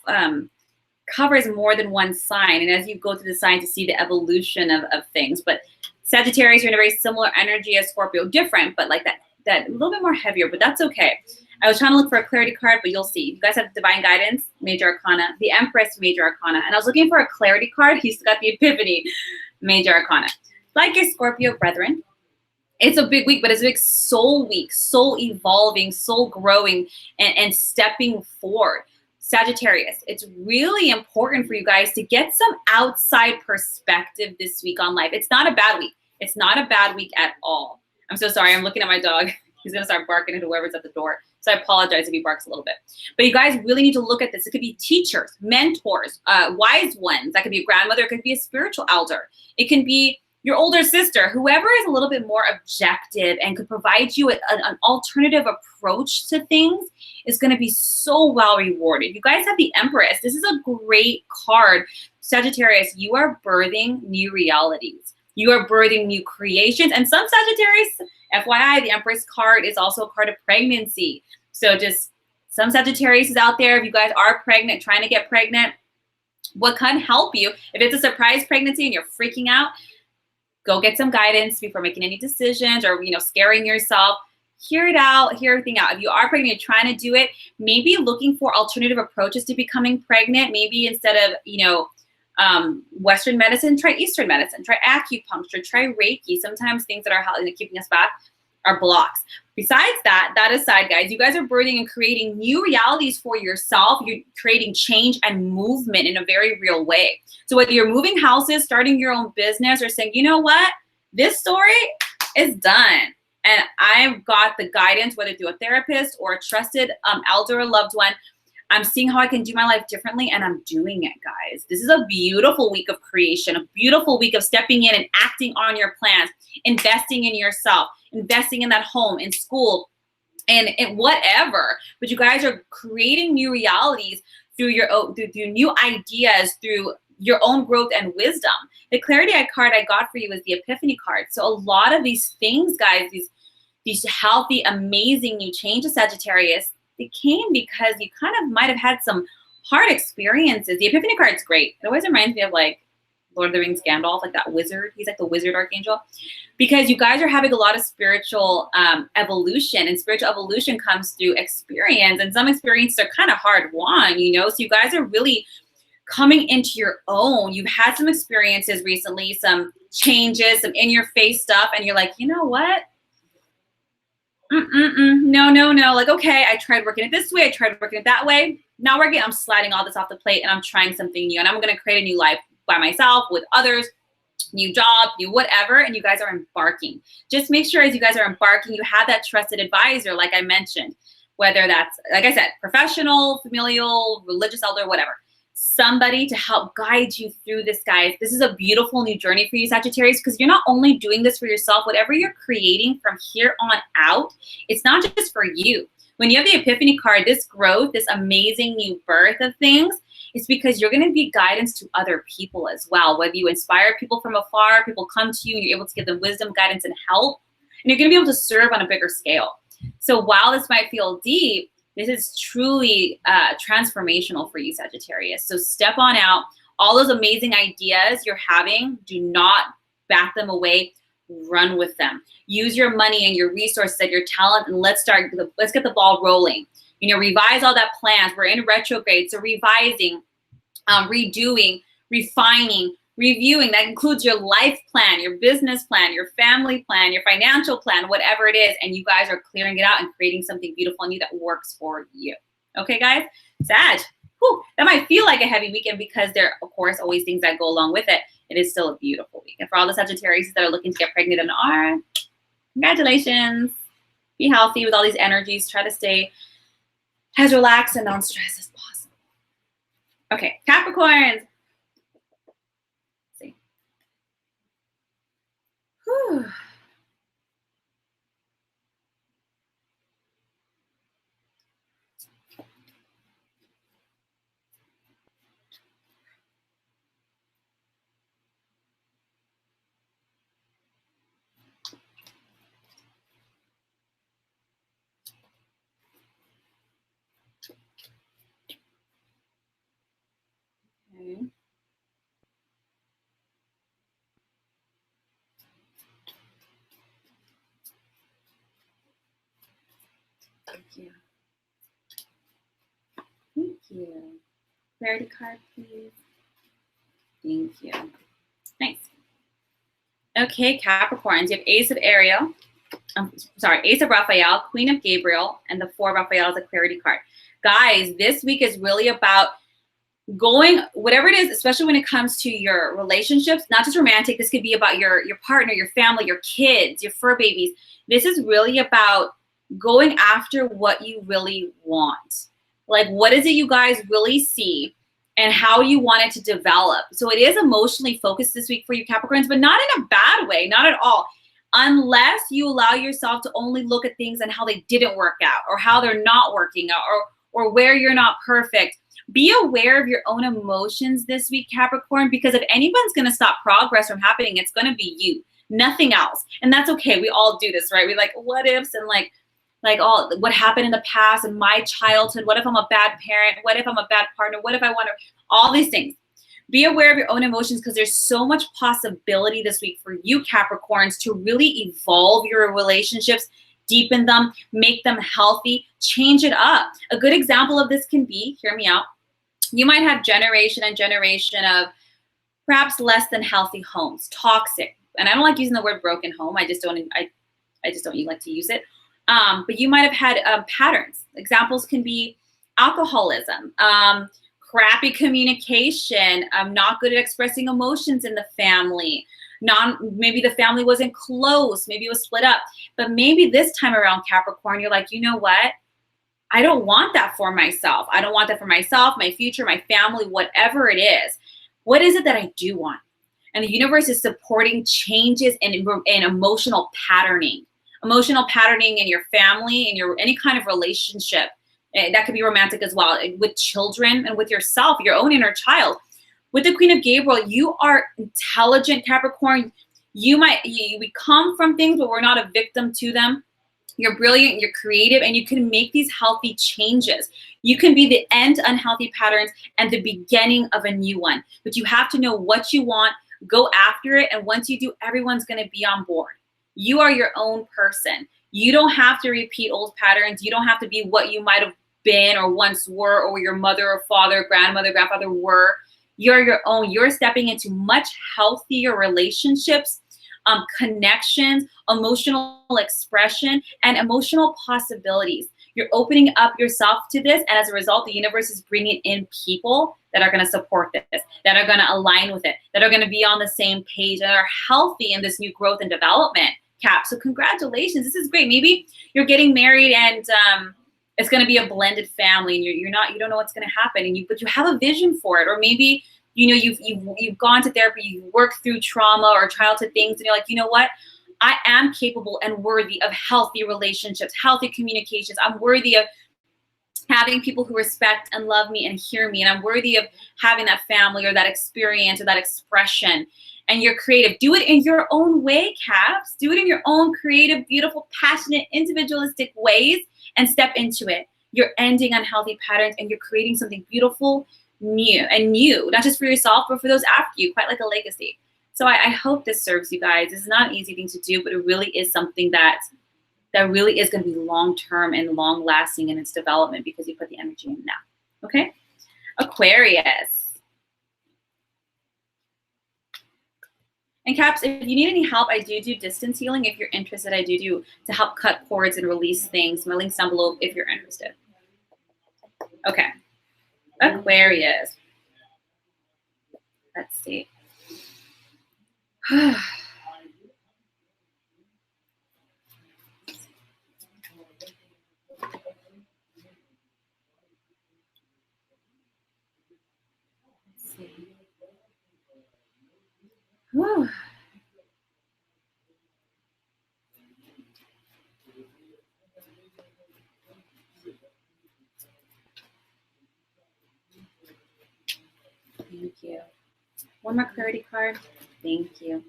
covers more than one sign. And as you go through the signs, to see the evolution of things. But Sagittarius are in a very similar energy as Scorpio, different, but like that a little bit more heavier, but that's okay. I was trying to look for a clarity card, but you'll see. You guys have Divine Guidance, Major Arcana, the Empress, Major Arcana. And I was looking for a clarity card. You still got the Epiphany, Major Arcana. Like your Scorpio brethren, it's a big week, but it's a big soul week, soul evolving, soul growing, and stepping forward. Sagittarius, it's really important for you guys to get some outside perspective this week on life. It's not a bad week. It's not a bad week at all. I'm so sorry. I'm looking at my dog. He's going to start barking at whoever's at the door. So I apologize if he barks a little bit. But you guys really need to look at this. It could be teachers, mentors, wise ones. That could be a grandmother. It could be a spiritual elder. It can be your older sister, whoever is a little bit more objective and could provide you an alternative approach to things is going to be so well rewarded. You guys have the Empress. This is a great card. Sagittarius, you are birthing new realities. You are birthing new creations. And some Sagittarius, FYI, the Empress card is also a card of pregnancy. So just some Sagittarius is out there. If you guys are pregnant, trying to get pregnant, what can help you? If it's a surprise pregnancy and you're freaking out, go get some guidance before making any decisions or, scaring yourself. Hear it out, hear everything out. If you are pregnant, you're trying to do it, maybe looking for alternative approaches to becoming pregnant. Maybe instead of, Western medicine, try Eastern medicine, try acupuncture, try Reiki. Sometimes things that are keeping us back are blocks. Besides that aside, guys, you guys are birthing and creating new realities for yourself. You're creating change and movement in a very real way. So whether you're moving houses, starting your own business, or saying, you know what, this story is done. And I've got the guidance, whether through a therapist or a trusted elder or loved one, I'm seeing how I can do my life differently, and I'm doing it, guys. This is a beautiful week of creation, a beautiful week of stepping in and acting on your plans, investing in yourself, investing in that home, in school, and whatever. But you guys are creating new realities through through new ideas, through your own growth and wisdom. The clarity card I got for you is the Epiphany card. So a lot of these things, guys, these healthy, amazing new changes, Sagittarius, they came because you kind of might have had some hard experiences. The Epiphany card is great. It always reminds me of like Lord of the Rings Gandalf, like that wizard. He's like the wizard archangel. Because you guys are having a lot of spiritual evolution, and spiritual evolution comes through experience, and some experiences are kind of hard won, So you guys are really coming into your own. You've had some experiences recently, some changes, some in-your-face stuff, and you're like, you know what? No. Like, okay, I tried working it this way. I tried working it that way. Now I'm sliding all this off the plate, and I'm trying something new, and I'm going to create a new life by myself, with others. new job, new whatever, and you guys are embarking. Just make sure as you guys are embarking, you have that trusted advisor, like I mentioned, whether that's, like I said, professional, familial, religious elder, whatever. Somebody to help guide you through this, guys. This is a beautiful new journey for you, Sagittarius, because you're not only doing this for yourself, whatever you're creating from here on out, it's not just for you. When you have the Epiphany card, this growth, this amazing new birth of things, it's because you're going to be guidance to other people as well. Whether you inspire people from afar, people come to you and you're able to give them wisdom, guidance, and help, and you're going to be able to serve on a bigger scale. So while this might feel deep, this is truly transformational for you, Sagittarius. So step on out. All those amazing ideas you're having, do not bat them away. Run with them. Use your money and your resources and your talent, and let's get the ball rolling. You know, revise all that plans. We're in retrograde, so revising, redoing, refining, reviewing. That includes your life plan, your business plan, your family plan, your financial plan, whatever it is. And you guys are clearing it out and creating something beautiful and new that works for you. Okay, guys? Sag. Whew, that might feel like a heavy weekend because there are, of course, always things that go along with it. It is still a beautiful week. And for all the Sagittarius that are looking to get pregnant and are, congratulations. Be healthy with all these energies. Try to stay as relaxed and non-stressed as possible. Okay, Capricorns. Let's see. Whew. Okay. Thank you. Thank you. Clarity card, please. Thank you. Nice. Okay, Capricorns. You have Ace of Ariel. Ace of Raphael, Queen of Gabriel, and the Four of Raphael is a clarity card. Guys, this week is really about going, whatever it is, especially when it comes to your relationships, not just romantic. This could be about your partner, your family, your kids, your fur babies. This is really about going after what you really want. Like, what is it you guys really see and how you want it to develop? So it is emotionally focused this week for you, Capricorns, but not in a bad way, not at all. Unless you allow yourself to only look at things and how they didn't work out or how they're not working out or where you're not perfect. Be aware of your own emotions this week, Capricorn, because if anyone's going to stop progress from happening, it's going to be you, nothing else. And that's okay. We all do this, right? We like what ifs and like all what happened in the past and my childhood. What if I'm a bad parent? What if I'm a bad partner? What if I want to, all these things. Be aware of your own emotions because there's so much possibility this week for you, Capricorns, to really evolve your relationships, deepen them, make them healthy, change it up. A good example of this can be, hear me out, you might have generation and generation of perhaps less than healthy homes, toxic. And I don't like using the word broken home. I just don't like to use it. But you might have had patterns. Examples can be alcoholism, crappy communication, not good at expressing emotions in the family. Maybe the family wasn't close. Maybe it was split up. But maybe this time around, Capricorn, you're like, you know what? I don't want that for myself. I don't want that for myself, my future, my family, whatever it is. What is it that I do want? And the universe is supporting changes in emotional patterning. Emotional patterning in your family, in your any kind of relationship. That could be romantic as well, with children and with yourself, your own inner child. With the Queen of Gabriel, you are intelligent, Capricorn. We come from things, but we're not a victim to them. You're brilliant, you're creative, and you can make these healthy changes. You can be the end to unhealthy patterns and the beginning of a new one. But you have to know what you want, go after it, and once you do, everyone's going to be on board. You are your own person. You don't have to repeat old patterns. You don't have to be what you might have been or once were, or your mother or father, grandmother, grandfather were. You're your own. You're stepping into much healthier relationships, connections, emotional expression, and emotional possibilities. You're opening up yourself to this, and as a result, the universe is bringing in people that are going to support this, that are going to align with it, that are going to be on the same page, and are healthy in this new growth and development, Cap. So congratulations. This is great. Maybe you're getting married and it's going to be a blended family, and you don't know what's going to happen, but you have a vision for it. Or maybe, you've gone to therapy, you've worked through trauma or childhood things, and you're like, you know what? I am capable and worthy of healthy relationships, healthy communications. I'm worthy of having people who respect and love me and hear me. And I'm worthy of having that family or that experience or that expression. And you're creative. Do it in your own way, Caps. Do it in your own creative, beautiful, passionate, individualistic ways and step into it. You're ending unhealthy patterns and you're creating something beautiful, new, not just for yourself, but for those after you, quite like a legacy. So I hope this serves you guys. It's not an easy thing to do, but it really is something that really is going to be long-term and long-lasting in its development because you put the energy in now. Okay? Aquarius. And Caps, if you need any help, I do distance healing. If you're interested, I do to help cut cords and release things. My link's down below if you're interested. Okay. Aquarius. Let's see. Whew. Thank you. One more clarity card. Thank you.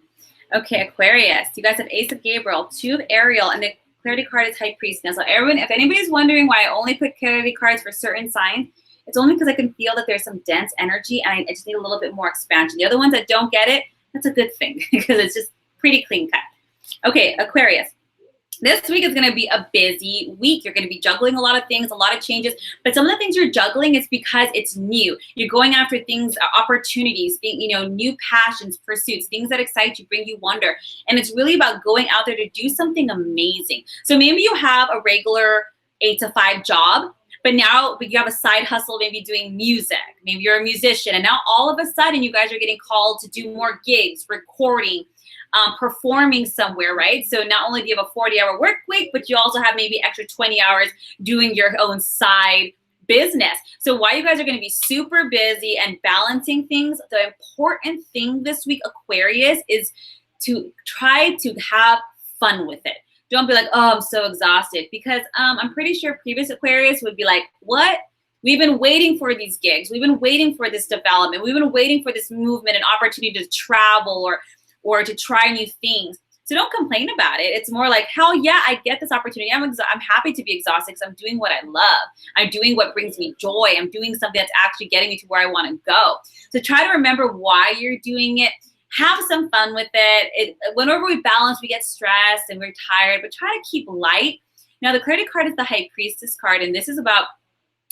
Okay, Aquarius. You guys have Ace of Gabriel, 2 of Ariel, and the clarity card is High Priestess. So everyone, if anybody's wondering why I only put clarity cards for certain signs, it's only because I can feel that there's some dense energy and I just need a little bit more expansion. The other ones that don't get it, that's a good thing because it's just pretty clean cut. Okay, Aquarius. This week is going to be a busy week. You're going to be juggling a lot of things, a lot of changes. But some of the things you're juggling is because it's new. You're going after things, opportunities, new passions, pursuits, things that excite you, bring you wonder. And it's really about going out there to do something amazing. So maybe you have a regular 8 to 5 job, but now you have a side hustle, maybe doing music. Maybe you're a musician. And now all of a sudden you guys are getting called to do more gigs, recording, performing somewhere, right? So not only do you have a 40-hour work week, but you also have maybe extra 20 hours doing your own side business. So while you guys are going to be super busy and balancing things, the important thing this week, Aquarius, is to try to have fun with it. Don't be like, oh, I'm so exhausted, because I'm pretty sure previous Aquarius would be like, what? We've been waiting for these gigs. We've been waiting for this development. We've been waiting for this movement and opportunity to travel or to try new things. So don't complain about it. It's more like, hell yeah, I get this opportunity. I'm happy to be exhausted because I'm doing what I love. I'm doing what brings me joy. I'm doing something that's actually getting me to where I want to go. So try to remember why you're doing it. Have some fun with it. Whenever we balance, we get stressed and we're tired, but try to keep light. Now, the clarity card is the High Priestess card, and this is about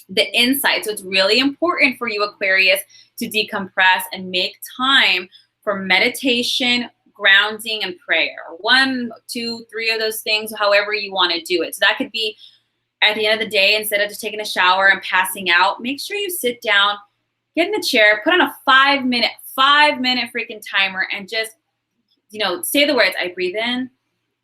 the insight. So it's really important for you, Aquarius, to decompress and make time for meditation, grounding, and prayer. 1, 2, 3 of those things, however you want to do it. So that could be at the end of the day, instead of just taking a shower and passing out, make sure you sit down, get in a chair, put on a 5-minute freaking timer, and just, say the words, I breathe in,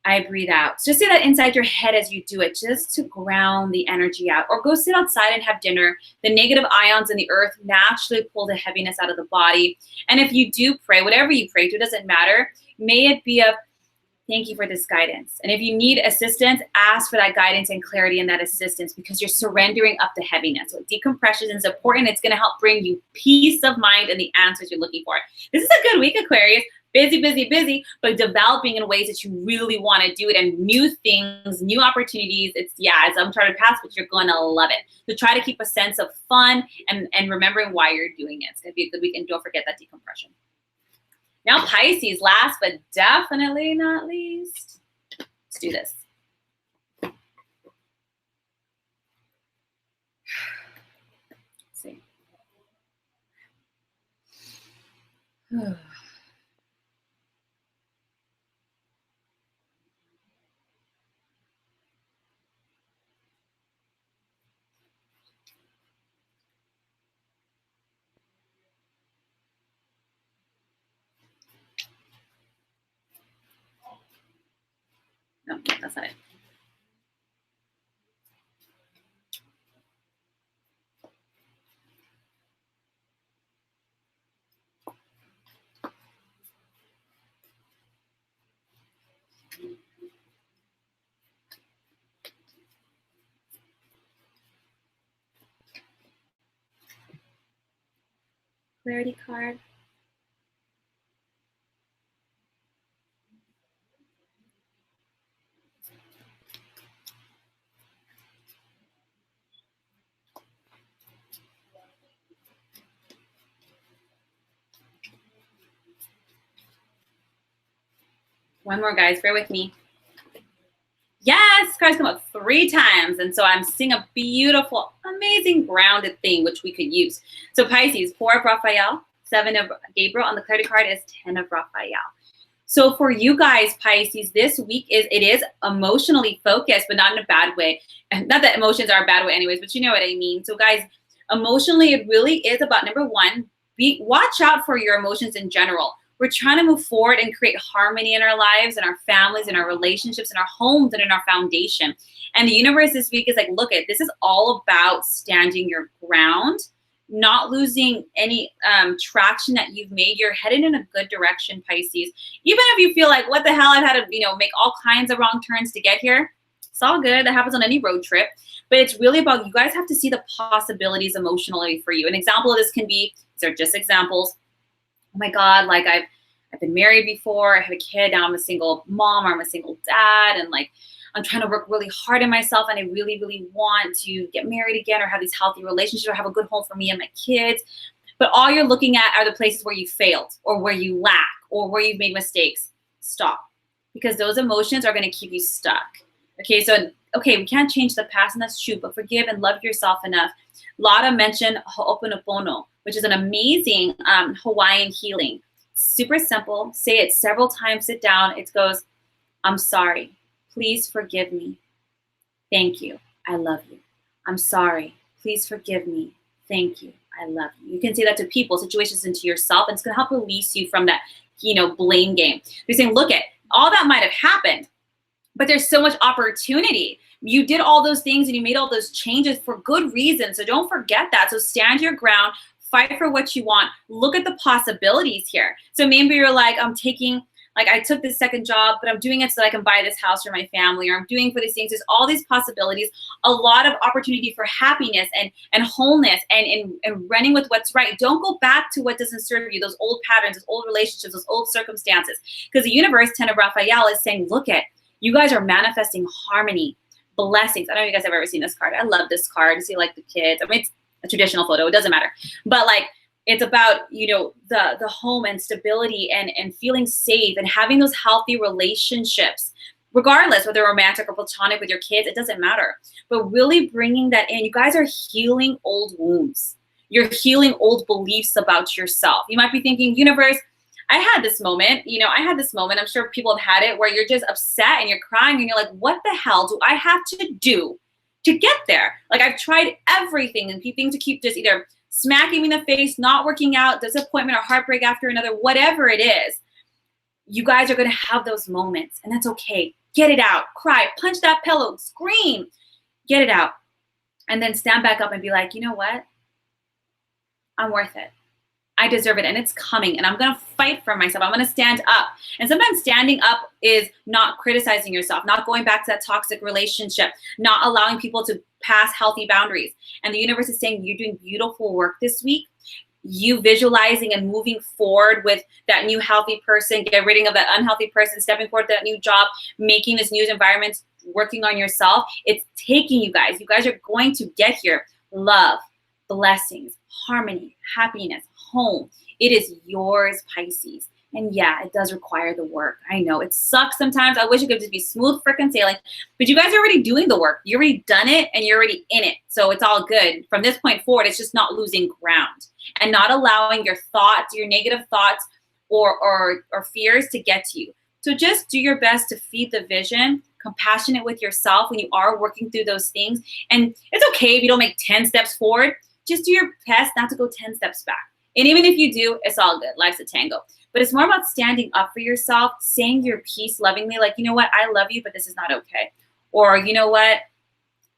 I breathe out. Just say that inside your head as you do it, just to ground the energy out. Or go sit outside and have dinner. The negative ions in the earth naturally pull the heaviness out of the body. And if you do pray, whatever you pray to, doesn't matter. May it be a thank you for this guidance. And if you need assistance, ask for that guidance and clarity and that assistance, because you're surrendering up the heaviness. So decompression is important. It's going to help bring you peace of mind and the answers you're looking for. This is a good week, Aquarius. Busy, busy, busy, but developing in ways that you really want to do it, and new things, new opportunities. It's uncharted paths, but you're going to love it. So try to keep a sense of fun and remembering why you're doing it. It's going to be a good week, and don't forget that decompression. Now, Pisces, last but definitely not least. Let's do this. Let's see. that's not it. Clarity card. One more, guys, bear with me. Yes, cards come up 3 times. And so I'm seeing a beautiful, amazing grounded thing, which we could use. So Pisces, 4 of Raphael, 7 of Gabriel. On the clarity card is 10 of Raphael. So for you guys, Pisces, this week it is emotionally focused, but not in a bad way. And not that emotions are a bad way anyways, but you know what I mean. So guys, emotionally, it really is about, number one, watch out for your emotions in general. We're trying to move forward and create harmony in our lives, in our families, in our relationships, in our homes, and in our foundation. And the universe this week is like, look, this is all about standing your ground, not losing any traction that you've made. You're headed in a good direction, Pisces. Even if you feel like, what the hell, I've had to, make all kinds of wrong turns to get here. It's all good. That happens on any road trip. But it's really about, you guys have to see the possibilities emotionally for you. An example of this can be, these are just examples. Oh my God, like I've been married before, I have a kid, now I'm a single mom or I'm a single dad, and like I'm trying to work really hard on myself, and I really, really want to get married again or have these healthy relationships or have a good home for me and my kids. But all you're looking at are the places where you failed or where you lack or where you've made mistakes. Stop. Because those emotions are going to keep you stuck. Okay, so, we can't change the past, and that's true, but forgive and love yourself enough. Lada mentioned Ho'oponopono, which is an amazing Hawaiian healing. Super simple. Say it several times. Sit down. It goes, I'm sorry. Please forgive me. Thank you. I love you. I'm sorry. Please forgive me. Thank you. I love you. You can say that to people, situations, and to yourself, and it's going to help release you from that, blame game. You're saying, look, all that might have happened, but there's so much opportunity. You did all those things and you made all those changes for good reason. So don't forget that. So stand your ground, fight for what you want. Look at the possibilities here. So maybe you're like, I took this second job, but I'm doing it so that I can buy this house for my family, or I'm doing for these things. There's all these possibilities, a lot of opportunity for happiness and wholeness and running with what's right. Don't go back to what doesn't serve you, those old patterns, those old relationships, those old circumstances. Because the universe, 10 of Raphael, is saying, look, you guys are manifesting harmony, blessings. I don't know if you guys have ever seen this card. I love this card. See, like the kids. I mean, it's a traditional photo. It doesn't matter. But like, it's about, the home and stability and feeling safe and having those healthy relationships, regardless whether romantic or platonic with your kids. It doesn't matter. But really bringing that in. You guys are healing old wounds. You're healing old beliefs about yourself. You might be thinking, universe, I had this moment, I'm sure people have had it, where you're just upset and you're crying and you're like, what the hell do I have to do to get there? Like, I've tried everything, and things to keep just either smacking me in the face, not working out, disappointment or heartbreak after another, whatever it is. You guys are going to have those moments, and that's okay. Get it out, cry, punch that pillow, scream, get it out. And then stand back up and be like, you know what? I'm worth it. I deserve it, and it's coming, and I'm going to fight for myself. I'm going to stand up. And sometimes standing up is not criticizing yourself, not going back to that toxic relationship, not allowing people to pass healthy boundaries. And the universe is saying, you're doing beautiful work this week. You visualizing and moving forward with that new healthy person, get rid of that unhealthy person, stepping forward to that new job, making this new environment, working on yourself. It's taking you guys. You guys are going to get here. Love, blessings, harmony, happiness, home. It is yours, Pisces. And yeah, it does require the work. I know it sucks sometimes. I wish it could just be smooth freaking sailing, but you guys are already doing the work. You already done it, and you're already in it. So it's all good. From this point forward, it's just not losing ground and not allowing your thoughts, your negative thoughts or fears to get to you. So just do your best to feed the vision, compassionate with yourself when you are working through those things. And it's okay if you don't make 10 steps forward. Just do your best not to go 10 steps back. And even if you do, it's all good. Life's a tango. but it's more about standing up for yourself, saying your piece lovingly, like, you know what, I love you, but this is not okay. Or, you know what,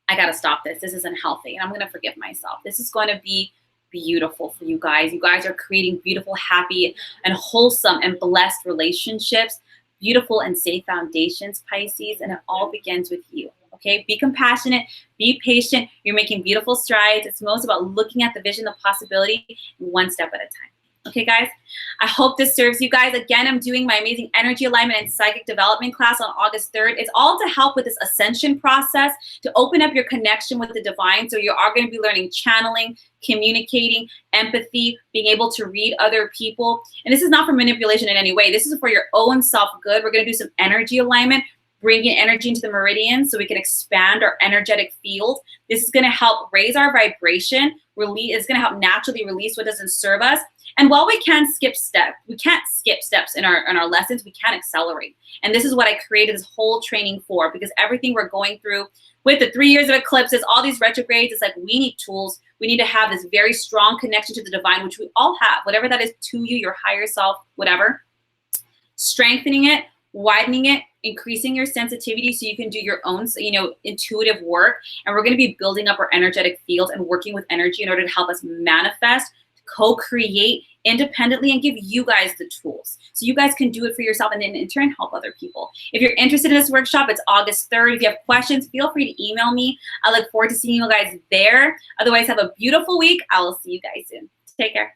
I got to stop this. This isn't healthy. And I'm going to forgive myself. This is going to be beautiful for you guys. You guys are creating beautiful, happy, and wholesome and blessed relationships, beautiful and safe foundations, Pisces, and it all begins with you. Okay, be compassionate, be patient. You're making beautiful strides. It's most about looking at the vision, the possibility, one step at a time. Okay, guys, I hope this serves you guys. Again, I'm doing my amazing energy alignment and psychic development class on August 3rd. It's all to help with this ascension process, to open up your connection with the divine. So you are going to be learning channeling, communicating, empathy, being able to read other people. And this is not for manipulation in any way. This is for your own self-good. We're going to do some energy alignment, bringing energy into the meridians so we can expand our energetic field. This is going to help raise our vibration. It's going to help naturally release what doesn't serve us. And while we can't skip steps in our lessons, we can accelerate. And this is what I created this whole training for, because everything we're going through with the 3 years of eclipses, all these retrogrades, it's like we need tools. We need to have this very strong connection to the divine, which we all have, whatever that is to you, your higher self, whatever. Strengthening it, widening it, increasing your sensitivity so you can do your own, intuitive work. And we're going to be building up our energetic field and working with energy in order to help us manifest, co-create independently, and give you guys the tools so you guys can do it for yourself and then in turn help other people. If you're interested in this workshop, it's August 3rd. If you have questions, feel free to email me. I look forward to seeing you guys there. Otherwise, have a beautiful week. I will see you guys soon. Take care.